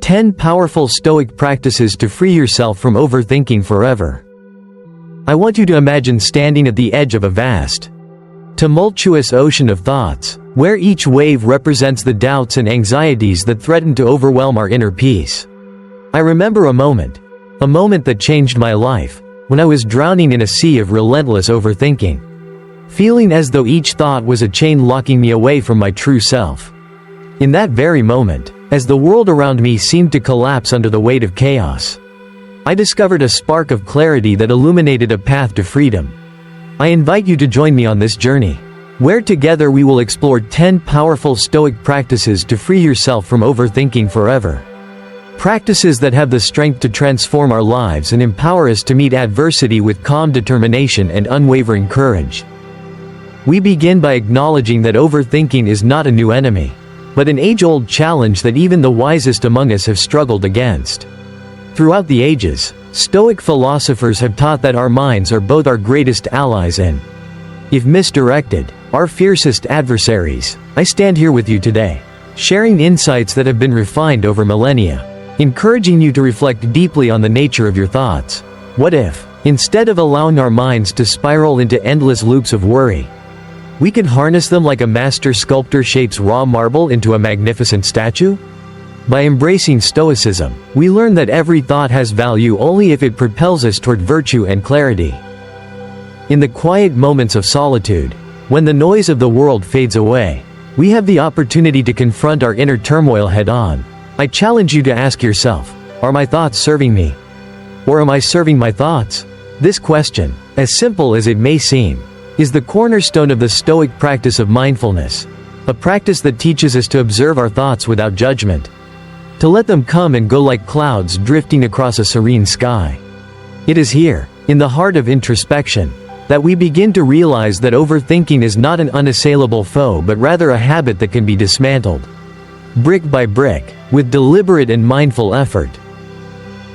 10 Powerful Stoic Practices to Free Yourself from Overthinking Forever. I want you to imagine standing at the edge of a vast, tumultuous ocean of thoughts, where each wave represents the doubts and anxieties that threaten to overwhelm our inner peace. I remember a moment that changed my life, when I was drowning in a sea of relentless overthinking, feeling as though each thought was a chain locking me away from my true self. In that very moment, as the world around me seemed to collapse under the weight of chaos, I discovered a spark of clarity that illuminated a path to freedom. I invite you to join me on this journey, where together we will explore 10 powerful Stoic practices to free yourself from overthinking forever. Practices that have the strength to transform our lives and empower us to meet adversity with calm determination and unwavering courage. We begin by acknowledging that overthinking is not a new enemy, but an age-old challenge that even the wisest among us have struggled against. Throughout the ages, Stoic philosophers have taught that our minds are both our greatest allies and, if misdirected, our fiercest adversaries. I stand here with you today, sharing insights that have been refined over millennia, encouraging you to reflect deeply on the nature of your thoughts. What if, instead of allowing our minds to spiral into endless loops of worry, we could harness them like a master sculptor shapes raw marble into a magnificent statue? By embracing Stoicism, we learn that every thought has value only if it propels us toward virtue and clarity. In the quiet moments of solitude, when the noise of the world fades away, we have the opportunity to confront our inner turmoil head-on. I challenge you to ask yourself, are my thoughts serving me? Or am I serving my thoughts? This question, as simple as it may seem, is the cornerstone of the Stoic practice of mindfulness, a practice that teaches us to observe our thoughts without judgment, to let them come and go like clouds drifting across a serene sky. It is here, in the heart of introspection, that we begin to realize that overthinking is not an unassailable foe but rather a habit that can be dismantled, brick by brick, with deliberate and mindful effort.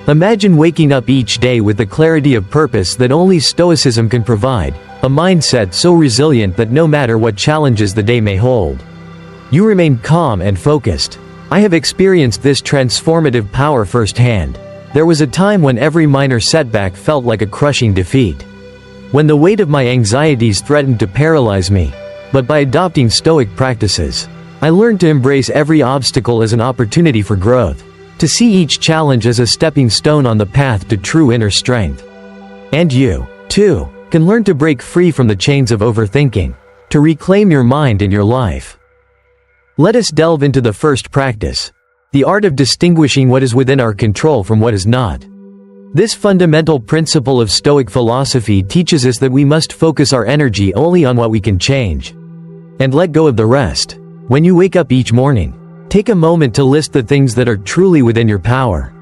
Imagine waking up each day with the clarity of purpose that only Stoicism can provide, a mindset so resilient that no matter what challenges the day may hold, you remain calm and focused. I have experienced this transformative power firsthand. There was a time when every minor setback felt like a crushing defeat, when the weight of my anxieties threatened to paralyze me. But by adopting Stoic practices, I learned to embrace every obstacle as an opportunity for growth, to see each challenge as a stepping stone on the path to true inner strength. And you, too, can learn to break free from the chains of overthinking, to reclaim your mind and your life. Let us delve into the first practice, the art of distinguishing what is within our control from what is not. This fundamental principle of Stoic philosophy teaches us that we must focus our energy only on what we can change, and let go of the rest. When you wake up each morning, take a moment to list the things that are truly within your power.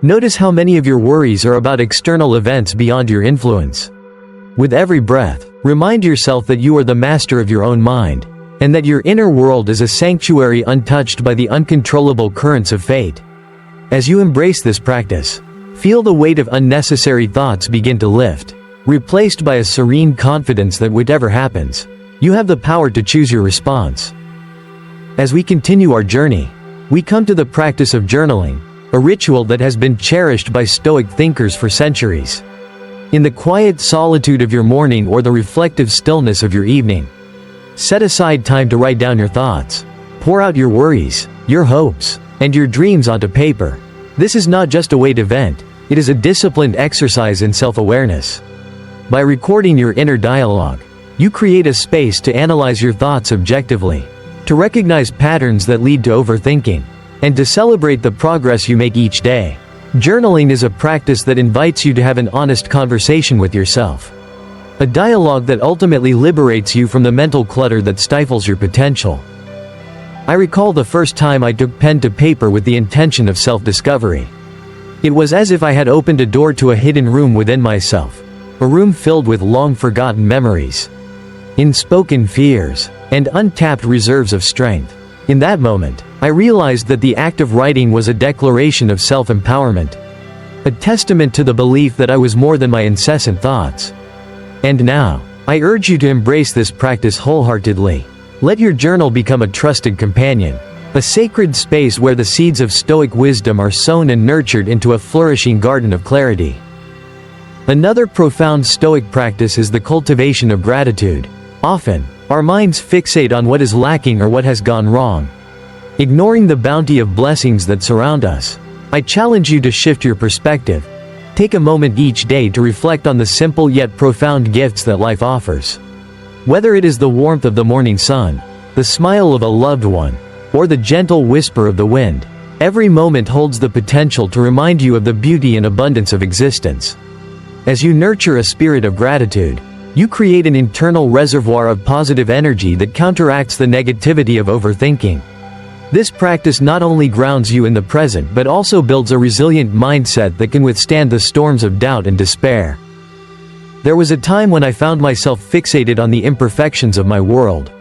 Notice how many of your worries are about external events beyond your influence. With every breath, remind yourself that you are the master of your own mind, and that your inner world is a sanctuary untouched by the uncontrollable currents of fate. As you embrace this practice, feel the weight of unnecessary thoughts begin to lift, replaced by a serene confidence that whatever happens, you have the power to choose your response. As we continue our journey, we come to the practice of journaling, a ritual that has been cherished by Stoic thinkers for centuries. In the quiet solitude of your morning or the reflective stillness of your evening, set aside time to write down your thoughts. Pour out your worries, your hopes, and your dreams onto paper. This is not just a weight event, it is a disciplined exercise in self-awareness. By recording your inner dialogue, you create a space to analyze your thoughts objectively, to recognize patterns that lead to overthinking, and to celebrate the progress you make each day. Journaling is a practice that invites you to have an honest conversation with yourself, a dialogue that ultimately liberates you from the mental clutter that stifles your potential. I recall the first time I took pen to paper with the intention of self-discovery. It was as if I had opened a door to a hidden room within myself, a room filled with long-forgotten memories, unspoken fears, and untapped reserves of strength. In that moment, I realized that the act of writing was a declaration of self-empowerment, a testament to the belief that I was more than my incessant thoughts. And now, I urge you to embrace this practice wholeheartedly. Let your journal become a trusted companion, a sacred space where the seeds of Stoic wisdom are sown and nurtured into a flourishing garden of clarity. Another profound Stoic practice is the cultivation of gratitude. Often, our minds fixate on what is lacking or what has gone wrong, ignoring the bounty of blessings that surround us. I challenge you to shift your perspective. Take a moment each day to reflect on the simple yet profound gifts that life offers. Whether it is the warmth of the morning sun, the smile of a loved one, or the gentle whisper of the wind, every moment holds the potential to remind you of the beauty and abundance of existence. As you nurture a spirit of gratitude, you create an internal reservoir of positive energy that counteracts the negativity of overthinking. This practice not only grounds you in the present but also builds a resilient mindset that can withstand the storms of doubt and despair. There was a time when I found myself fixated on the imperfections of my world,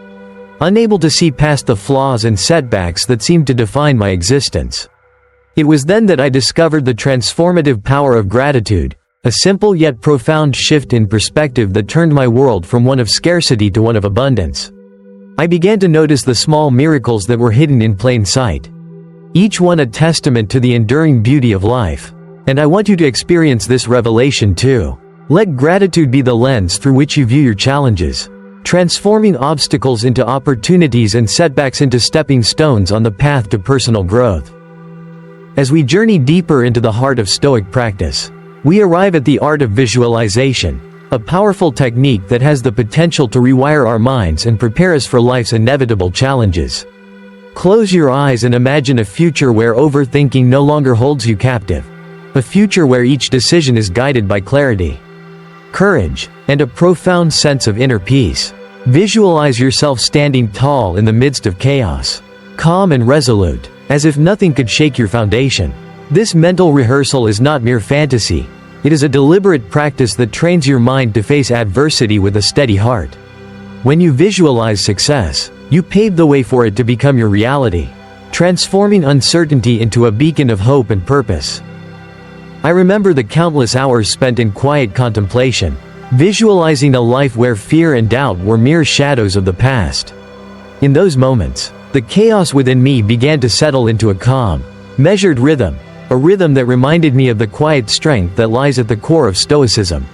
unable to see past the flaws and setbacks that seemed to define my existence. It was then that I discovered the transformative power of gratitude, a simple yet profound shift in perspective that turned my world from one of scarcity to one of abundance. I began to notice the small miracles that were hidden in plain sight, each one a testament to the enduring beauty of life. And I want you to experience this revelation too. Let gratitude be the lens through which you view your challenges, transforming obstacles into opportunities and setbacks into stepping stones on the path to personal growth. As we journey deeper into the heart of Stoic practice, we arrive at the art of visualization, a powerful technique that has the potential to rewire our minds and prepare us for life's inevitable challenges. Close your eyes and imagine a future where overthinking no longer holds you captive, a future where each decision is guided by clarity, courage, and a profound sense of inner peace. Visualize yourself standing tall in the midst of chaos, calm and resolute, as if nothing could shake your foundation. This mental rehearsal is not mere fantasy. It is a deliberate practice that trains your mind to face adversity with a steady heart. When you visualize success, you pave the way for it to become your reality, transforming uncertainty into a beacon of hope and purpose. I remember the countless hours spent in quiet contemplation, visualizing a life where fear and doubt were mere shadows of the past. In those moments, the chaos within me began to settle into a calm, measured rhythm, a rhythm that reminded me of the quiet strength that lies at the core of Stoicism.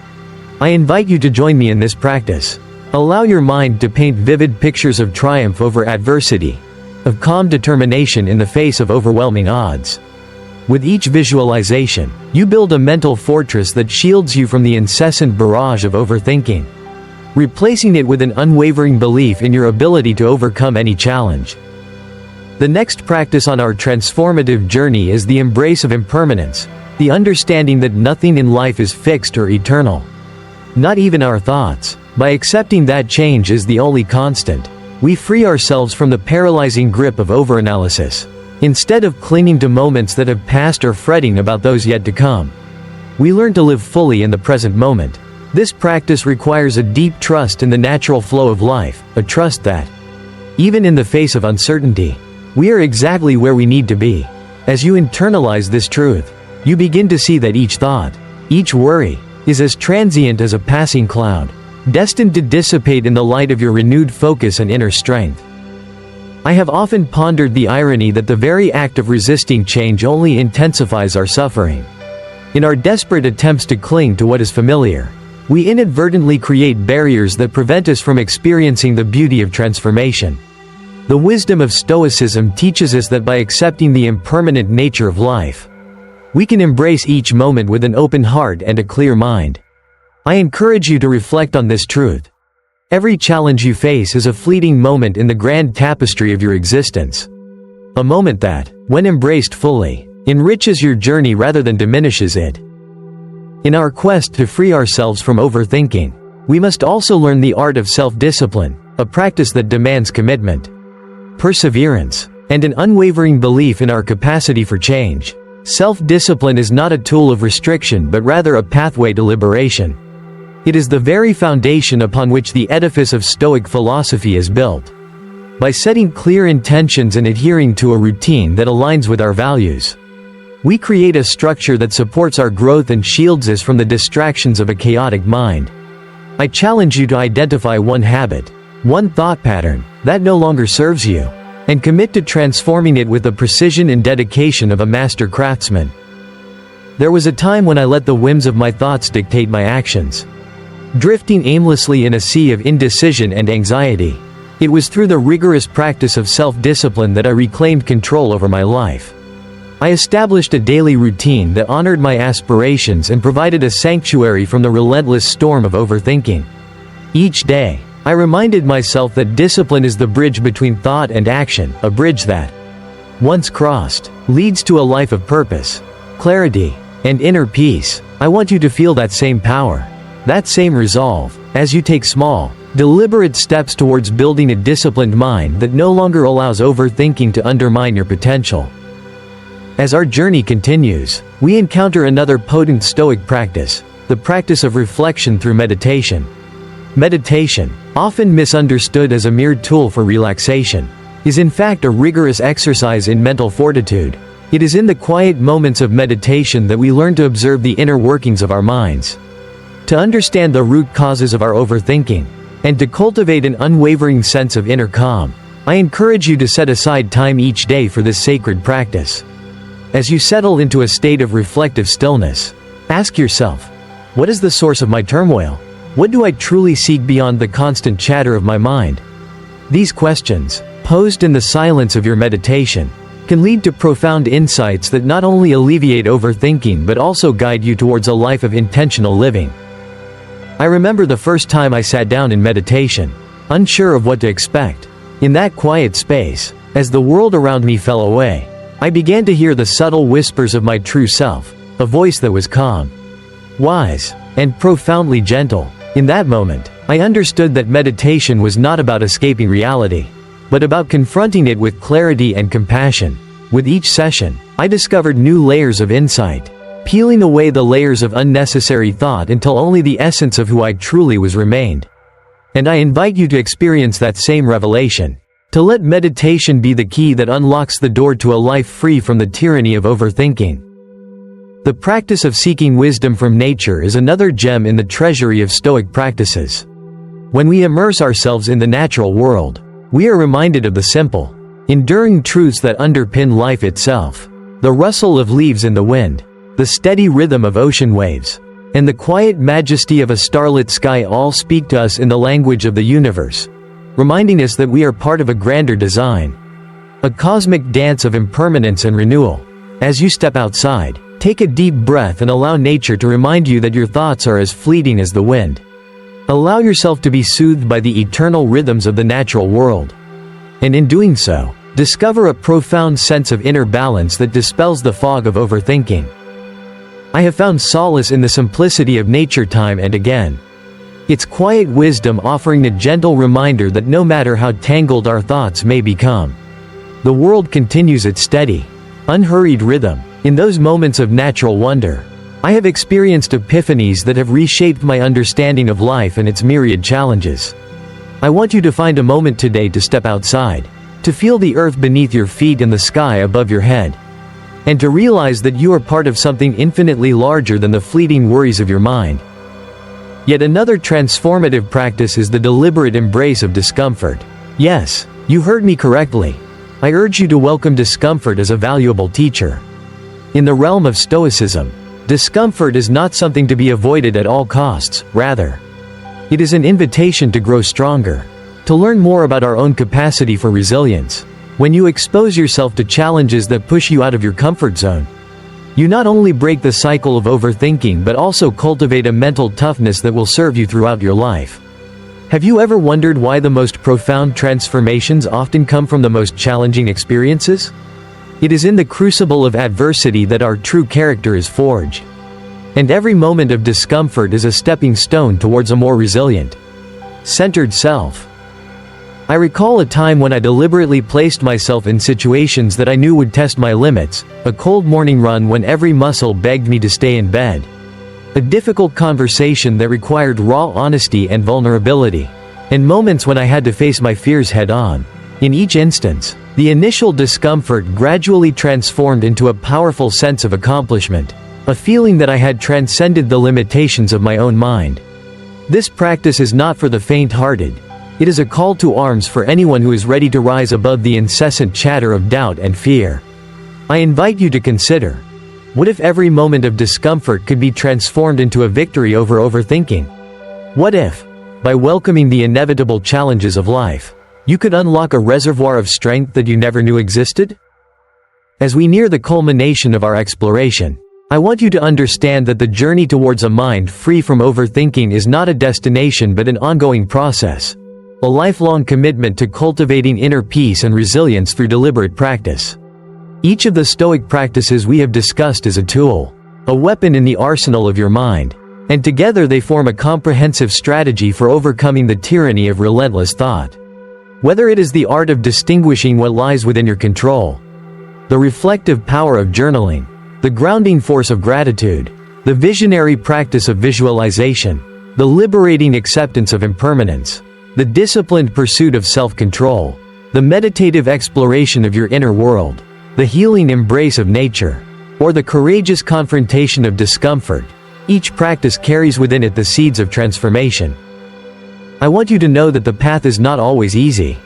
I invite you to join me in this practice. Allow your mind to paint vivid pictures of triumph over adversity, of calm determination in the face of overwhelming odds. With each visualization, you build a mental fortress that shields you from the incessant barrage of overthinking, replacing it with an unwavering belief in your ability to overcome any challenge. The next practice on our transformative journey is the embrace of impermanence, the understanding that nothing in life is fixed or eternal. Not even our thoughts. By accepting that change is the only constant, we free ourselves from the paralyzing grip of overanalysis. Instead of clinging to moments that have passed or fretting about those yet to come, we learn to live fully in the present moment. This practice requires a deep trust in the natural flow of life, a trust that, even in the face of uncertainty, we are exactly where we need to be. As you internalize this truth, you begin to see that each thought, each worry, is as transient as a passing cloud, destined to dissipate in the light of your renewed focus and inner strength. I have often pondered the irony that the very act of resisting change only intensifies our suffering. In our desperate attempts to cling to what is familiar, we inadvertently create barriers that prevent us from experiencing the beauty of transformation. The wisdom of Stoicism teaches us that by accepting the impermanent nature of life, we can embrace each moment with an open heart and a clear mind. I encourage you to reflect on this truth. Every challenge you face is a fleeting moment in the grand tapestry of your existence. A moment that, when embraced fully, enriches your journey rather than diminishes it. In our quest to free ourselves from overthinking, we must also learn the art of self-discipline, a practice that demands commitment, perseverance, and an unwavering belief in our capacity for change. Self-discipline is not a tool of restriction but rather a pathway to liberation. It is the very foundation upon which the edifice of Stoic philosophy is built. By setting clear intentions and adhering to a routine that aligns with our values, we create a structure that supports our growth and shields us from the distractions of a chaotic mind. I challenge you to identify one habit, one thought pattern, that no longer serves you, and commit to transforming it with the precision and dedication of a master craftsman. There was a time when I let the whims of my thoughts dictate my actions, drifting aimlessly in a sea of indecision and anxiety. It was through the rigorous practice of self-discipline that I reclaimed control over my life. I established a daily routine that honored my aspirations and provided a sanctuary from the relentless storm of overthinking. Each day, I reminded myself that discipline is the bridge between thought and action, a bridge that, once crossed, leads to a life of purpose, clarity, and inner peace. I want you to feel that same power, that same resolve, as you take small, deliberate steps towards building a disciplined mind that no longer allows overthinking to undermine your potential. As our journey continues, we encounter another potent Stoic practice, the practice of reflection through meditation. Meditation, often misunderstood as a mere tool for relaxation, is in fact a rigorous exercise in mental fortitude. It is in the quiet moments of meditation that we learn to observe the inner workings of our minds, to understand the root causes of our overthinking, and to cultivate an unwavering sense of inner calm. I encourage you to set aside time each day for this sacred practice. As you settle into a state of reflective stillness, ask yourself, what is the source of my turmoil? What do I truly seek beyond the constant chatter of my mind? These questions, posed in the silence of your meditation, can lead to profound insights that not only alleviate overthinking but also guide you towards a life of intentional living. I remember the first time I sat down in meditation, unsure of what to expect. In that quiet space, as the world around me fell away, I began to hear the subtle whispers of my true self, a voice that was calm, wise, and profoundly gentle. In that moment, I understood that meditation was not about escaping reality, but about confronting it with clarity and compassion. With each session, I discovered new layers of insight, peeling away the layers of unnecessary thought until only the essence of who I truly was remained. And I invite you to experience that same revelation, to let meditation be the key that unlocks the door to a life free from the tyranny of overthinking. The practice of seeking wisdom from nature is another gem in the treasury of Stoic practices. When we immerse ourselves in the natural world, we are reminded of the simple, enduring truths that underpin life itself. The rustle of leaves in the wind, the steady rhythm of ocean waves, and the quiet majesty of a starlit sky all speak to us in the language of the universe, reminding us that we are part of a grander design, a cosmic dance of impermanence and renewal. As you step outside, take a deep breath and allow nature to remind you that your thoughts are as fleeting as the wind. Allow yourself to be soothed by the eternal rhythms of the natural world. And in doing so, discover a profound sense of inner balance that dispels the fog of overthinking. I have found solace in the simplicity of nature time and again. Its quiet wisdom offering a gentle reminder that no matter how tangled our thoughts may become, the world continues its steady, unhurried rhythm. In those moments of natural wonder, I have experienced epiphanies that have reshaped my understanding of life and its myriad challenges. I want you to find a moment today to step outside, to feel the earth beneath your feet and the sky above your head, and to realize that you are part of something infinitely larger than the fleeting worries of your mind. Yet another transformative practice is the deliberate embrace of discomfort. Yes, you heard me correctly. I urge you to welcome discomfort as a valuable teacher. In the realm of Stoicism, discomfort is not something to be avoided at all costs. Rather, it is an invitation to grow stronger, to learn more about our own capacity for resilience. When you expose yourself to challenges that push you out of your comfort zone, you not only break the cycle of overthinking but also cultivate a mental toughness that will serve you throughout your life. Have you ever wondered why the most profound transformations often come from the most challenging experiences? It is in the crucible of adversity that our true character is forged. And every moment of discomfort is a stepping stone towards a more resilient, centered self. I recall a time when I deliberately placed myself in situations that I knew would test my limits, a cold morning run when every muscle begged me to stay in bed, a difficult conversation that required raw honesty and vulnerability, and moments when I had to face my fears head-on. In each instance, the initial discomfort gradually transformed into a powerful sense of accomplishment, a feeling that I had transcended the limitations of my own mind. This practice is not for the faint-hearted. It is a call to arms for anyone who is ready to rise above the incessant chatter of doubt and fear. I invite you to consider, what if every moment of discomfort could be transformed into a victory over overthinking? What if, by welcoming the inevitable challenges of life, you could unlock a reservoir of strength that you never knew existed? As we near the culmination of our exploration, I want you to understand that the journey towards a mind free from overthinking is not a destination but an ongoing process, a lifelong commitment to cultivating inner peace and resilience through deliberate practice. Each of the Stoic practices we have discussed is a tool, a weapon in the arsenal of your mind, and together they form a comprehensive strategy for overcoming the tyranny of relentless thought. Whether it is the art of distinguishing what lies within your control, the reflective power of journaling, the grounding force of gratitude, the visionary practice of visualization, the liberating acceptance of impermanence, the disciplined pursuit of self-control, the meditative exploration of your inner world, the healing embrace of nature, or the courageous confrontation of discomfort, each practice carries within it the seeds of transformation. I want you to know that the path is not always easy.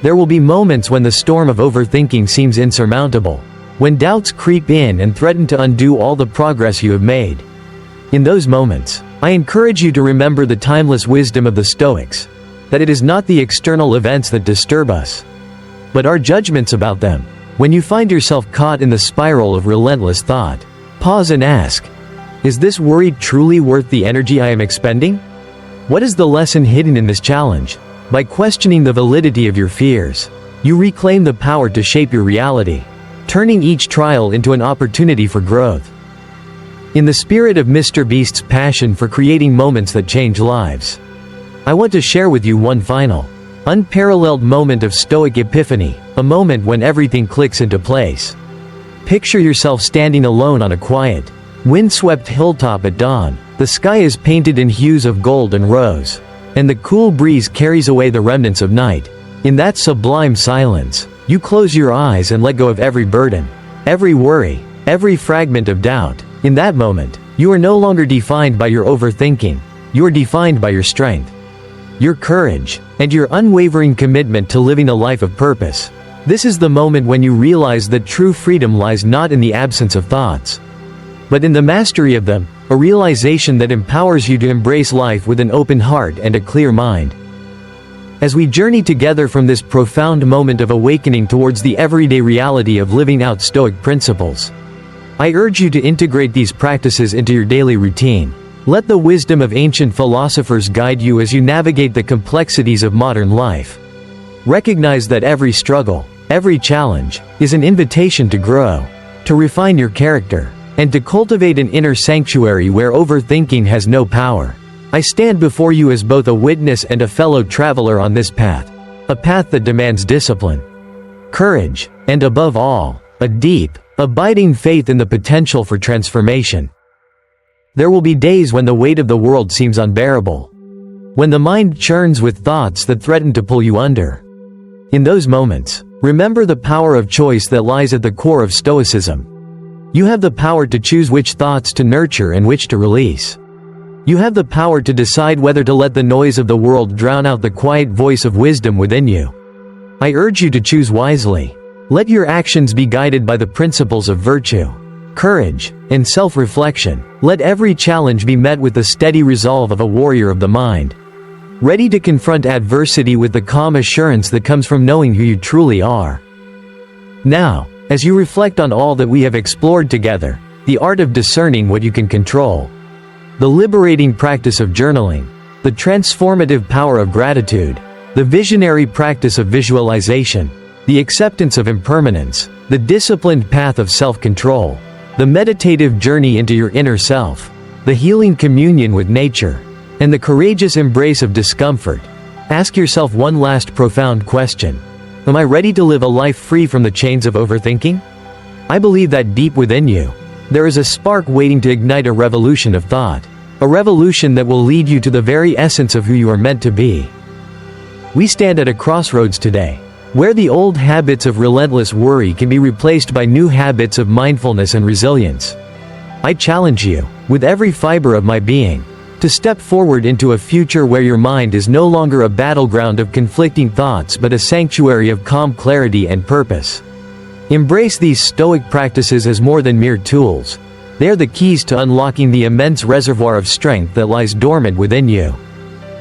There will be moments when the storm of overthinking seems insurmountable, when doubts creep in and threaten to undo all the progress you have made. In those moments, I encourage you to remember the timeless wisdom of the Stoics, that it is not the external events that disturb us, but our judgments about them. When you find yourself caught in the spiral of relentless thought, pause and ask, is this worry truly worth the energy I am expending? What is the lesson hidden in this challenge? By questioning the validity of your fears, you reclaim the power to shape your reality, turning each trial into an opportunity for growth. In the spirit of MrBeast's passion for creating moments that change lives, I want to share with you one final, unparalleled moment of Stoic epiphany, a moment when everything clicks into place. Picture yourself standing alone on a quiet, windswept hilltop at dawn. The sky is painted in hues of gold and rose, and the cool breeze carries away the remnants of night. In that sublime silence, you close your eyes and let go of every burden, every worry, every fragment of doubt. In that moment, you are no longer defined by your overthinking, you are defined by your strength, your courage, and your unwavering commitment to living a life of purpose. This is the moment when you realize that true freedom lies not in the absence of thoughts, but in the mastery of them, a realization that empowers you to embrace life with an open heart and a clear mind. As we journey together from this profound moment of awakening towards the everyday reality of living out Stoic principles, I urge you to integrate these practices into your daily routine. Let the wisdom of ancient philosophers guide you as you navigate the complexities of modern life. Recognize that every struggle, every challenge, is an invitation to grow, to refine your character, and to cultivate an inner sanctuary where overthinking has no power. I stand before you as both a witness and a fellow traveler on this path, a path that demands discipline, courage, and above all, a deep, abiding faith in the potential for transformation. There will be days when the weight of the world seems unbearable, when the mind churns with thoughts that threaten to pull you under. In those moments, remember the power of choice that lies at the core of Stoicism. You have the power to choose which thoughts to nurture and which to release. You have the power to decide whether to let the noise of the world drown out the quiet voice of wisdom within you. I urge you to choose wisely. Let your actions be guided by the principles of virtue, courage, and self-reflection. Let every challenge be met with the steady resolve of a warrior of the mind, ready to confront adversity with the calm assurance that comes from knowing who you truly are. Now, as you reflect on all that we have explored together, the art of discerning what you can control, the liberating practice of journaling, the transformative power of gratitude, the visionary practice of visualization, the acceptance of impermanence, the disciplined path of self-control, the meditative journey into your inner self, the healing communion with nature, and the courageous embrace of discomfort, ask yourself one last profound question. Am I ready to live a life free from the chains of overthinking? I believe that deep within you, there is a spark waiting to ignite a revolution of thought, a revolution that will lead you to the very essence of who you are meant to be. We stand at a crossroads today, where the old habits of relentless worry can be replaced by new habits of mindfulness and resilience. I challenge you, with every fiber of my being, To step forward into a future where your mind is no longer a battleground of conflicting thoughts but a sanctuary of calm clarity and purpose. Embrace these Stoic practices as more than mere tools. They are the keys to unlocking the immense reservoir of strength that lies dormant within you.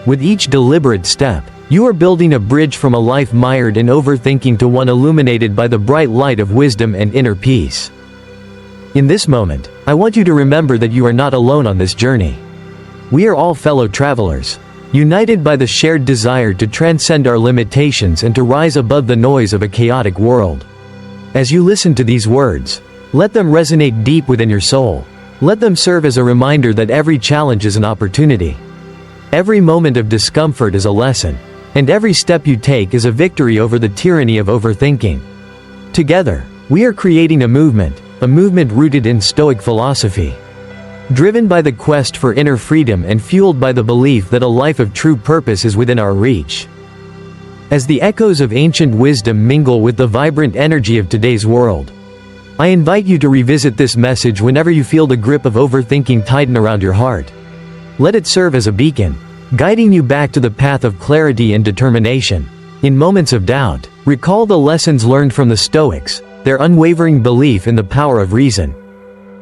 With each deliberate step, you are building a bridge from a life mired in overthinking to one illuminated by the bright light of wisdom and inner peace. In this moment, I want you to remember that you are not alone on this journey. We are all fellow travelers, united by the shared desire to transcend our limitations and to rise above the noise of a chaotic world. As you listen to these words, let them resonate deep within your soul. Let them serve as a reminder that every challenge is an opportunity. Every moment of discomfort is a lesson, and every step you take is a victory over the tyranny of overthinking. Together, we are creating a movement rooted in Stoic philosophy. Driven by the quest for inner freedom and fueled by the belief that a life of true purpose is within our reach. As the echoes of ancient wisdom mingle with the vibrant energy of today's world, I invite you to revisit this message whenever you feel the grip of overthinking tighten around your heart. Let it serve as a beacon, guiding you back to the path of clarity and determination. In moments of doubt, recall the lessons learned from the Stoics, their unwavering belief in the power of reason,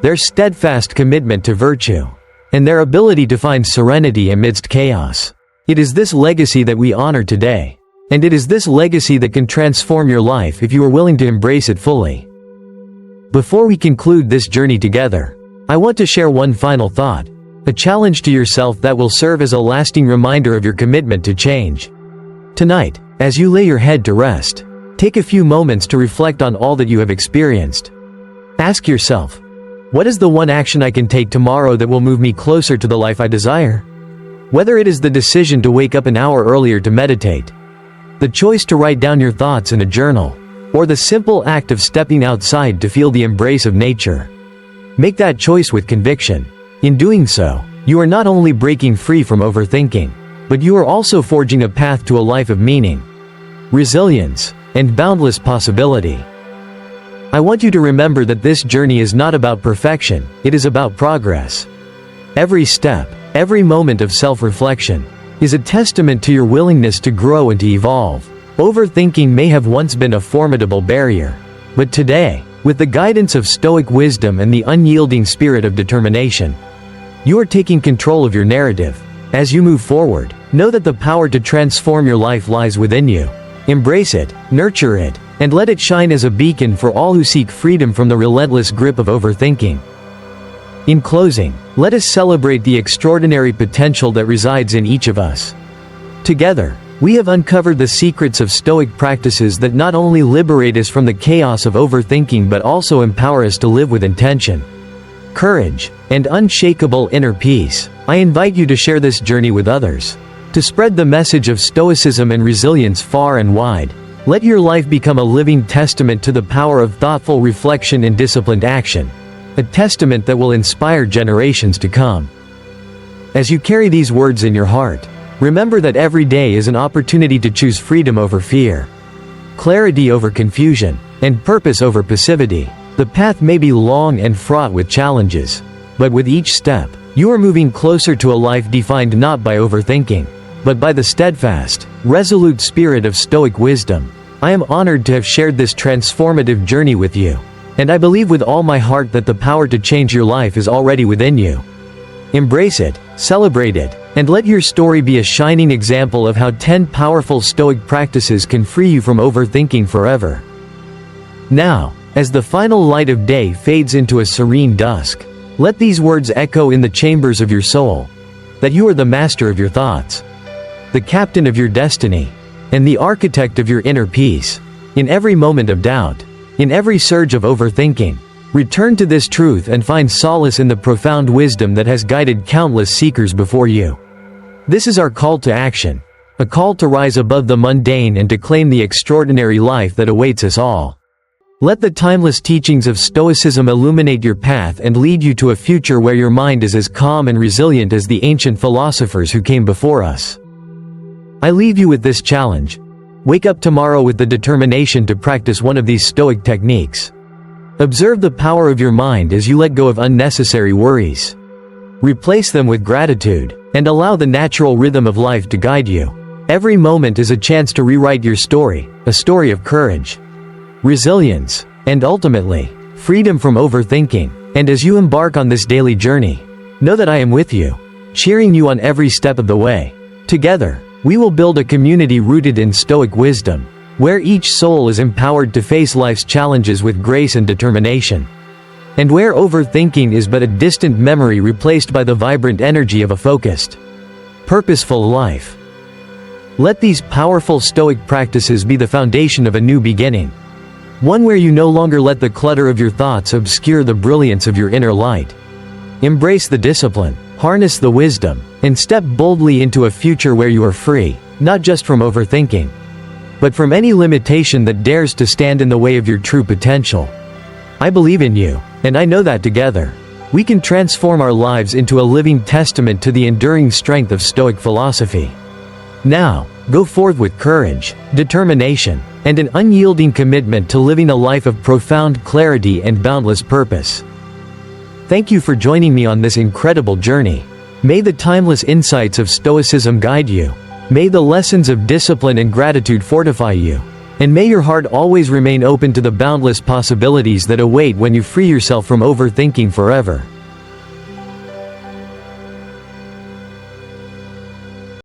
their steadfast commitment to virtue, and their ability to find serenity amidst chaos. It is this legacy that we honor today, and it is this legacy that can transform your life if you are willing to embrace it fully. Before we conclude this journey together, I want to share one final thought, a challenge to yourself that will serve as a lasting reminder of your commitment to change. Tonight, as you lay your head to rest, take a few moments to reflect on all that you have experienced. Ask yourself, what is the one action I can take tomorrow that will move me closer to the life I desire? Whether it is the decision to wake up an hour earlier to meditate, the choice to write down your thoughts in a journal, or the simple act of stepping outside to feel the embrace of nature. Make that choice with conviction. In doing so, you are not only breaking free from overthinking, but you are also forging a path to a life of meaning, resilience, and boundless possibility. I want you to remember that this journey is not about perfection, it is about progress. Every step, every moment of self-reflection, is a testament to your willingness to grow and to evolve. Overthinking may have once been a formidable barrier, but today, with the guidance of Stoic wisdom and the unyielding spirit of determination, you are taking control of your narrative. As you move forward, know that the power to transform your life lies within you. Embrace it, nurture it, and let it shine as a beacon for all who seek freedom from the relentless grip of overthinking. In closing, let us celebrate the extraordinary potential that resides in each of us. Together, we have uncovered the secrets of Stoic practices that not only liberate us from the chaos of overthinking but also empower us to live with intention, courage, and unshakable inner peace. I invite you to share this journey with others, to spread the message of Stoicism and resilience far and wide. Let your life become a living testament to the power of thoughtful reflection and disciplined action, a testament that will inspire generations to come. As you carry these words in your heart, remember that every day is an opportunity to choose freedom over fear, clarity over confusion, and purpose over passivity. The path may be long and fraught with challenges, but with each step, you are moving closer to a life defined not by overthinking, but by the steadfast, resolute spirit of Stoic wisdom. I am honored to have shared this transformative journey with you, and I believe with all my heart that the power to change your life is already within you. Embrace it, celebrate it, and let your story be a shining example of how 10 powerful Stoic practices can free you from overthinking forever. Now, as the final light of day fades into a serene dusk, let these words echo in the chambers of your soul, that you are the master of your thoughts, the captain of your destiny, and the architect of your inner peace. In every moment of doubt, in every surge of overthinking, return to this truth and find solace in the profound wisdom that has guided countless seekers before you. This is our call to action, a call to rise above the mundane and to claim the extraordinary life that awaits us all. Let the timeless teachings of Stoicism illuminate your path and lead you to a future where your mind is as calm and resilient as the ancient philosophers who came before us. I leave you with this challenge. Wake up tomorrow with the determination to practice one of these Stoic techniques. Observe the power of your mind as you let go of unnecessary worries. Replace them with gratitude, and allow the natural rhythm of life to guide you. Every moment is a chance to rewrite your story, a story of courage, resilience, and ultimately, freedom from overthinking. And as you embark on this daily journey, know that I am with you, cheering you on every step of the way. Together, we will build a community rooted in Stoic wisdom, where each soul is empowered to face life's challenges with grace and determination, and where overthinking is but a distant memory replaced by the vibrant energy of a focused, purposeful life. Let these powerful Stoic practices be the foundation of a new beginning, one where you no longer let the clutter of your thoughts obscure the brilliance of your inner light. Embrace the discipline, harness the wisdom, and step boldly into a future where you are free, not just from overthinking, but from any limitation that dares to stand in the way of your true potential. I believe in you, and I know that together, we can transform our lives into a living testament to the enduring strength of Stoic philosophy. Now, go forth with courage, determination, and an unyielding commitment to living a life of profound clarity and boundless purpose. Thank you for joining me on this incredible journey. May the timeless insights of Stoicism guide you. May the lessons of discipline and gratitude fortify you. And may your heart always remain open to the boundless possibilities that await when you free yourself from overthinking forever.